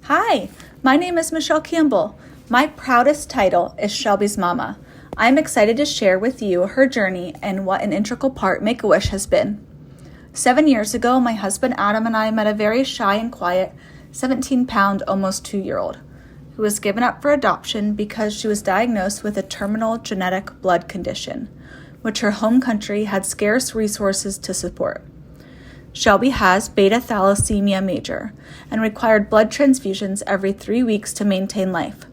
Hi, my name is Michelle Campbell. My proudest title is Shelby's Mama. I'm excited to share with you her journey and what an integral part Make-A-Wish has been. 7 years ago, my husband Adam and I met a very shy and quiet 17-pound, almost 2-year-old who was given up for adoption because she was diagnosed with a terminal genetic blood condition, which her home country had scarce resources to support. Shelby has beta thalassemia major and required blood transfusions every 3 weeks to maintain life.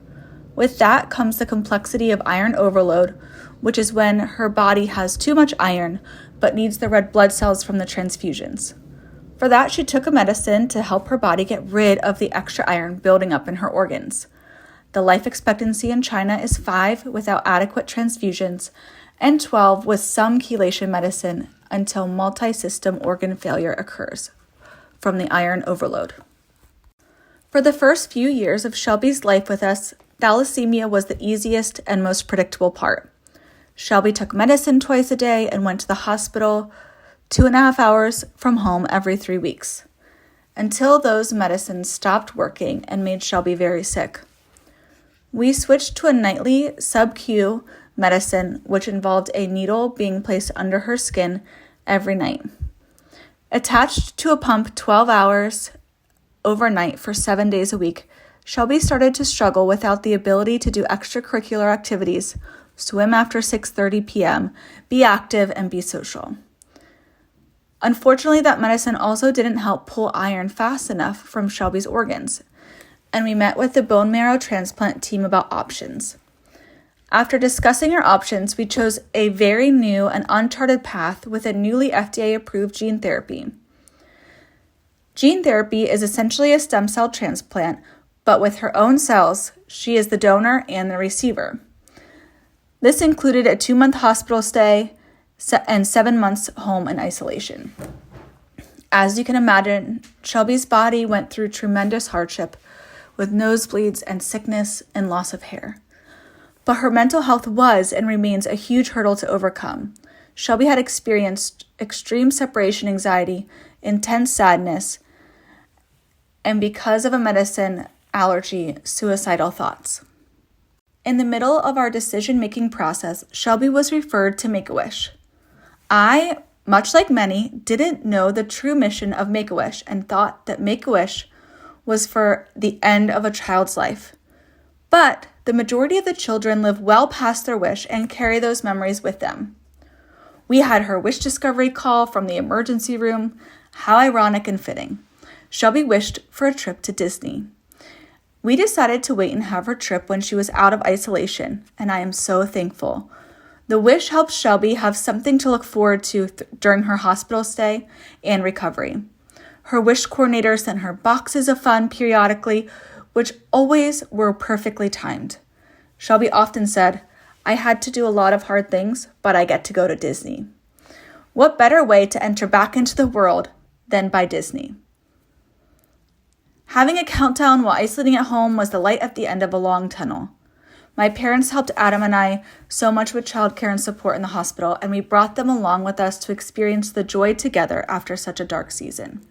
With that comes the complexity of iron overload, which is when her body has too much iron but needs the red blood cells from the transfusions. For that, she took a medicine to help her body get rid of the extra iron building up in her organs. The life expectancy in China is 5 without adequate transfusions and 12 with some chelation medicine until multi-system organ failure occurs from the iron overload. For the first few years of Shelby's life with us, thalassemia was the easiest and most predictable part. Shelby took medicine twice a day and went to the hospital 2.5 hours from home every 3 weeks, until those medicines stopped working and made Shelby very sick. We switched to a nightly sub-Q medicine, which involved a needle being placed under her skin every night. Attached to a pump 12 hours overnight for 7 days a week, Shelby started to struggle without the ability to do extracurricular activities, swim after 6:30 p.m., be active, and be social. Unfortunately, that medicine also didn't help pull iron fast enough from Shelby's organs, and we met with the bone marrow transplant team about options. After discussing our options, we chose a very new and uncharted path with a newly FDA-approved gene therapy. Gene therapy is essentially a stem cell transplant, but with her own cells, she is the donor and the receiver. This included a 2-month hospital stay and 7 months home in isolation. As you can imagine, Shelby's body went through tremendous hardship with nosebleeds and sickness and loss of hair. But her mental health was and remains a huge hurdle to overcome. Shelby had experienced extreme separation anxiety, intense sadness, and because of a medicine allergy, suicidal thoughts. In the middle of our decision-making process, Shelby was referred to Make-A-Wish. I, much like many, didn't know the true mission of Make-A-Wish and thought that Make-A-Wish was for the end of a child's life. But the majority of the children live well past their wish and carry those memories with them. We had her wish discovery call from the emergency room. How ironic and fitting. Shelby wished for a trip to Disney. We decided to wait and have her trip when she was out of isolation, and I am so thankful. The wish helped Shelby have something to look forward to during her hospital stay and recovery. Her wish coordinator sent her boxes of fun periodically, which always were perfectly timed. Shelby often said, "I had to do a lot of hard things, but I get to go to Disney." What better way to enter back into the world than by Disney? Having a countdown while isolating at home was the light at the end of a long tunnel. My parents helped Adam and I so much with childcare and support in the hospital, and we brought them along with us to experience the joy together after such a dark season.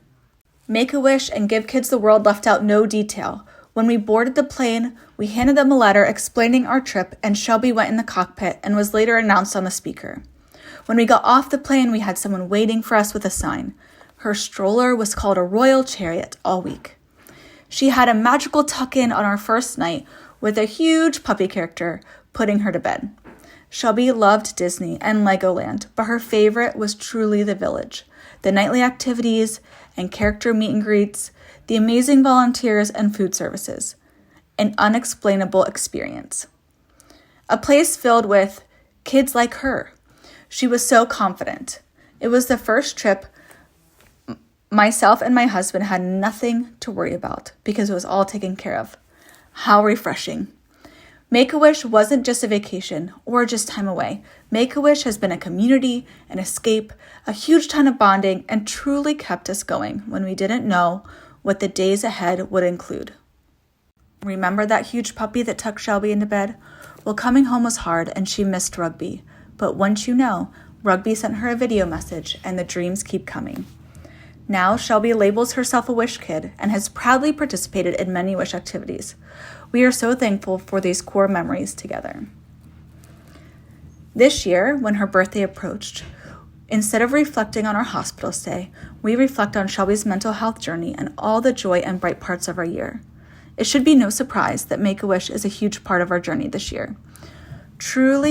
Make-A-Wish and Give Kids the World left out no detail. When we boarded the plane, we handed them a letter explaining our trip, and Shelby went in the cockpit and was later announced on the speaker. When we got off the plane, we had someone waiting for us with a sign. Her stroller was called a royal chariot all week. She had a magical tuck-in on our first night with a huge puppy character putting her to bed. Shelby loved Disney and Legoland, but her favorite was truly the village. The nightly activities and character meet and greets, the amazing volunteers and food services. An unexplainable experience. A place filled with kids like her. She was so confident. It was the first trip myself and my husband had nothing to worry about because it was all taken care of. How refreshing. Make-A-Wish wasn't just a vacation or just time away. Make-A-Wish has been a community, an escape, a huge ton of bonding, and truly kept us going when we didn't know what the days ahead would include. Remember that huge puppy that tucked Shelby into bed? Well, coming home was hard and she missed rugby. But once you know, rugby sent her a video message and the dreams keep coming. Now, Shelby labels herself a Wish Kid and has proudly participated in many Wish activities. We are so thankful for these core memories together. This year, when her birthday approached, instead of reflecting on our hospital stay, we reflect on Shelby's mental health journey and all the joy and bright parts of our year. It should be no surprise that Make-A-Wish is a huge part of our journey this year. Truly,